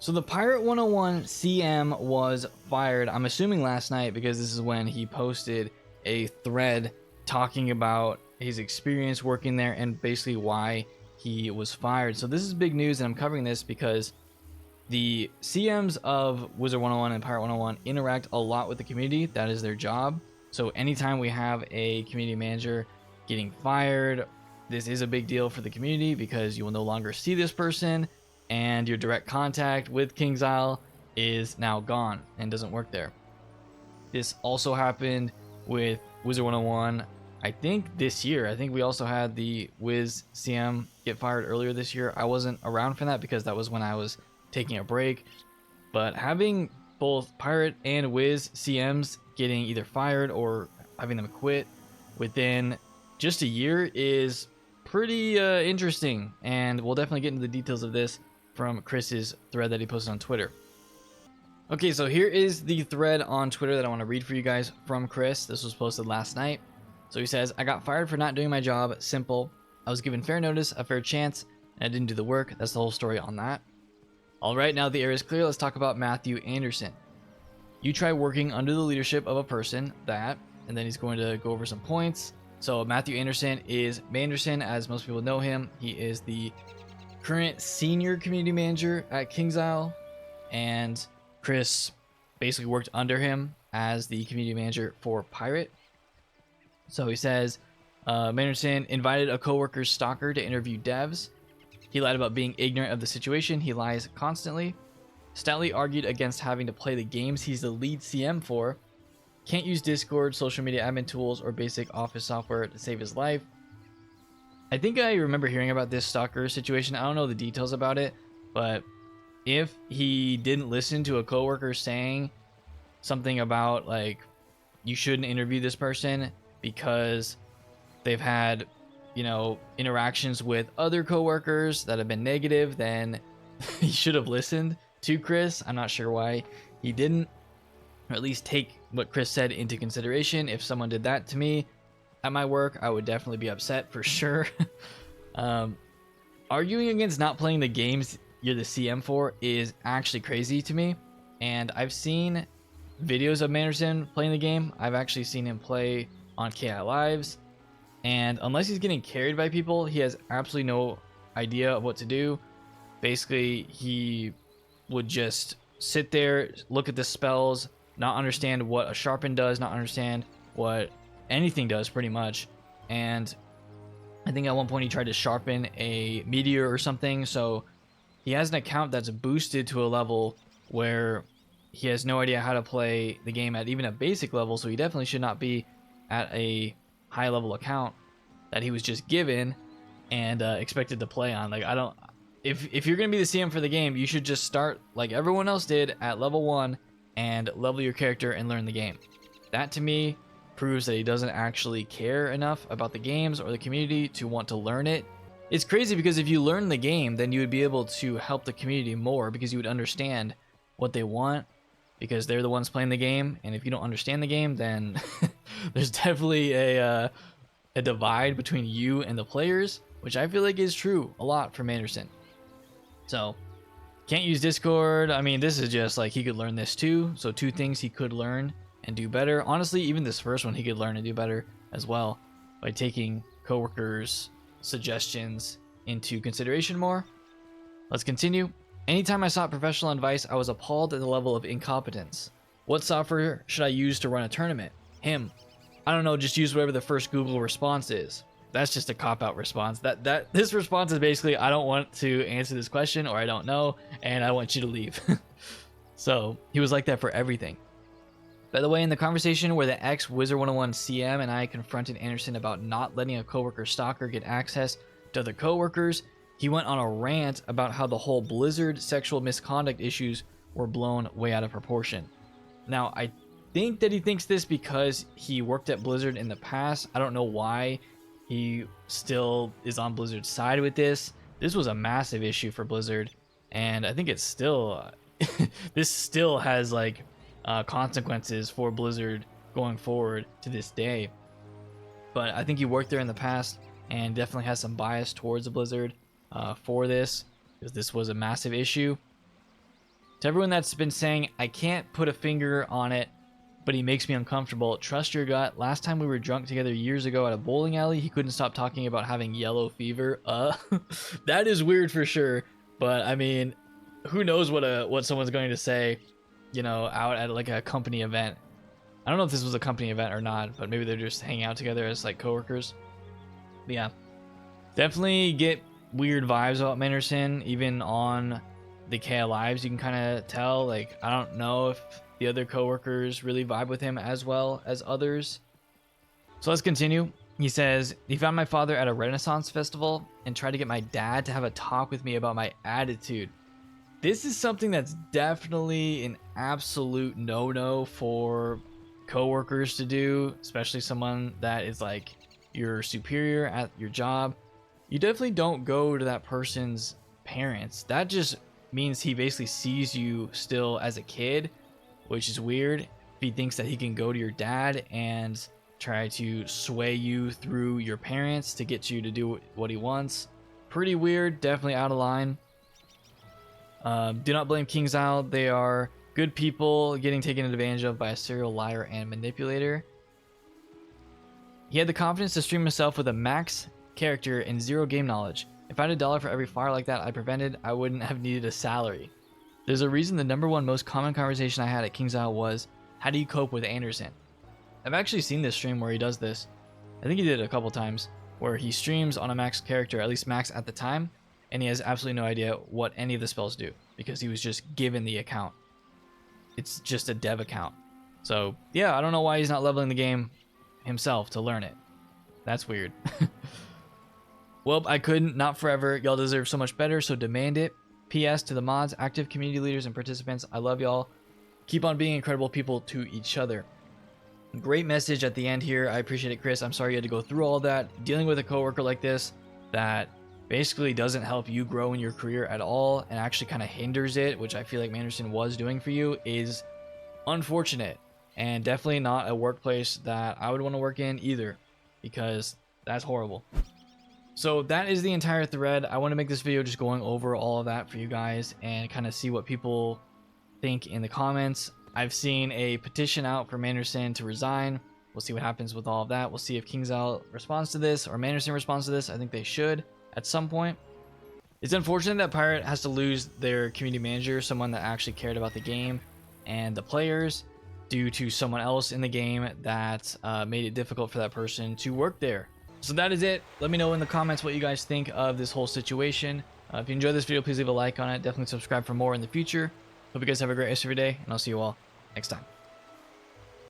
So the Pirate101 CM was fired, I'm assuming last night, because this is when he posted a thread talking about his experience working there and basically why he was fired. So this is big news, and I'm covering this because the CMs of Wizard101 and Pirate101 interact a lot with the community. That is their job. So anytime we have a community manager getting fired, this is a big deal for the community because you will no longer see this person, and your direct contact with Kingsisle is now gone and doesn't work there. This also happened with Wizard101, I think this year. I think we also had the Wiz CM get fired earlier this year. I wasn't around for that because that was when I was taking a break. But having both Pirate and Wiz CMs getting either fired or having them quit within just a year is pretty interesting, and we'll definitely get into the details of this from Chris's thread that he posted on Twitter. Okay, so here is the thread on Twitter that I want to read for you guys from Chris. This was posted last night. So he says, I got fired for not doing my job. Simple. I was given fair notice, a fair chance, and I didn't do the work. That's the whole story on that. All right, now the air is clear. Let's talk about Matthew Anderson. You try working under the leadership of a person that, and then he's going to go over some points. So Matthew Anderson is Manderson, as most people know him. He is the current senior community manager at Kingsisle, and Chris basically worked under him as the community manager for Pirate. So he says, Manderson invited a coworker's stalker to interview devs. He lied about being ignorant of the situation. He lies constantly. Stoutly argued against having to play the games he's the lead CM for. Can't use Discord, social media admin tools, or basic office software to save his life. I think I remember hearing about this stalker situation. I don't know the details about it, but if he didn't listen to a coworker saying something about, like, you shouldn't interview this person because they've had, you know, interactions with other coworkers that have been negative, then he should have listened to Chris. I'm not sure why he didn't, or at least take what Chris said into consideration. If someone did that to me at my work, I would definitely be upset for sure. Arguing against not playing the games you're the CM for is actually crazy to me, and I've seen videos of Manderson playing the game. I've actually seen him play on KI Lives, and unless he's getting carried by people, he has absolutely no idea of what to do. Basically, he would just sit there, look at the spells, not understand what a sharpen does, not understand what anything does pretty much. And I think at one point he tried to sharpen a meteor or something, so he has an account that's boosted to a level where he has no idea how to play the game at even a basic level, so he definitely should not be at a high level account that he was just given and expected to play on. Like, I don't, if you're gonna be the CM for the game, you should just start like everyone else did at level 1 and level your character and learn the game. That to me proves that he doesn't actually care enough about the games or the community to want to learn it. It's crazy because if you learn the game, then you would be able to help the community more because you would understand what they want, because they're the ones playing the game. And if you don't understand the game, then there's definitely a divide between you and the players, which I feel like is true a lot for Manderson. So can't use Discord. I mean, this is just like he could learn this too. So 2 things he could learn and do better. Honestly, even this first one he could learn and do better as well by taking coworkers' suggestions into consideration more. Let's continue. Anytime I sought professional advice, I was appalled at the level of incompetence. What software should I use to run a tournament? Him. I don't know, just use whatever the first Google response is. That's just a cop-out response. This response is basically, I don't want to answer this question, or I don't know, and I want you to leave. So he was like that for everything. By the way, in the conversation where the ex-Wizard101 CM and I confronted Anderson about not letting a coworker stalker get access to other coworkers, he went on a rant about how the whole Blizzard sexual misconduct issues were blown way out of proportion. Now, I think that he thinks this because he worked at Blizzard in the past. I don't know why he still is on Blizzard's side with this. This was a massive issue for Blizzard, and I think it's still this still has like consequences for Blizzard going forward to this day. But I think he worked there in the past and definitely has some bias towards the Blizzard for this, because this was a massive issue. To everyone that's been saying, I can't put a finger on it, but he makes me uncomfortable, trust your gut. Last time we were drunk together years ago at a bowling alley, he couldn't stop talking about having yellow fever. That is weird for sure. But I mean, who knows what someone's going to say, you know, out at like a company event. I don't know if this was a company event or not, but maybe they're just hanging out together as like coworkers. But yeah, definitely get weird vibes about Manderson. Even on the KI Lives, you can kind of tell. Like, I don't know if the other coworkers really vibe with him as well as others. So let's continue. He says, he found my father at a Renaissance festival and tried to get my dad to have a talk with me about my attitude. This is something that's definitely an absolute no-no for coworkers to do, especially someone that is like your superior at your job. You definitely don't go to that person's parents. That just means he basically sees you still as a kid, which is weird. If he thinks that he can go to your dad and try to sway you through your parents to get you to do what he wants, pretty weird, definitely out of line. Do not blame Kingsisle. They are good people getting taken advantage of by a serial liar and manipulator. He had the confidence to stream himself with a max character and zero game knowledge. If I had $1 for every fire like that I prevented, I wouldn't have needed a salary. There's a reason the #1 most common conversation I had at Kingsisle was, how do you cope with Anderson? I've actually seen this stream where he does this. I think he did it a couple times, where he streams on a max character, at least max at the time, and he has absolutely no idea what any of the spells do, because he was just given the account. It's just a dev account. So yeah, I don't know why he's not leveling the game himself to learn it. That's weird. Well, I couldn't, not forever. Y'all deserve so much better, so demand it. PS to the mods, active community leaders, and participants, I love y'all. Keep on being incredible people to each other. Great message at the end here. I appreciate it, Chris. I'm sorry you had to go through all that. Dealing with a coworker like this that basically doesn't help you grow in your career at all and actually kind of hinders it, which I feel like Manderson was doing for you, is unfortunate and definitely not a workplace that I would want to work in either, because that's horrible. So that is the entire thread. I want to make this video just going over all of that for you guys and kind of see what people think in the comments. I've seen a petition out for Manderson to resign. We'll see what happens with all of that. We'll see if Kingsisle responds to this or Manderson responds to this. I think they should at some point. It's unfortunate that Pirate has to lose their community manager, someone that actually cared about the game and the players, due to someone else in the game that made it difficult for that person to work there. So that is it. Let me know in the comments what you guys think of this whole situation. If you enjoyed this video, please leave a like on it. Definitely subscribe for more in the future. Hope you guys have a great rest of your day, and I'll see you all next time.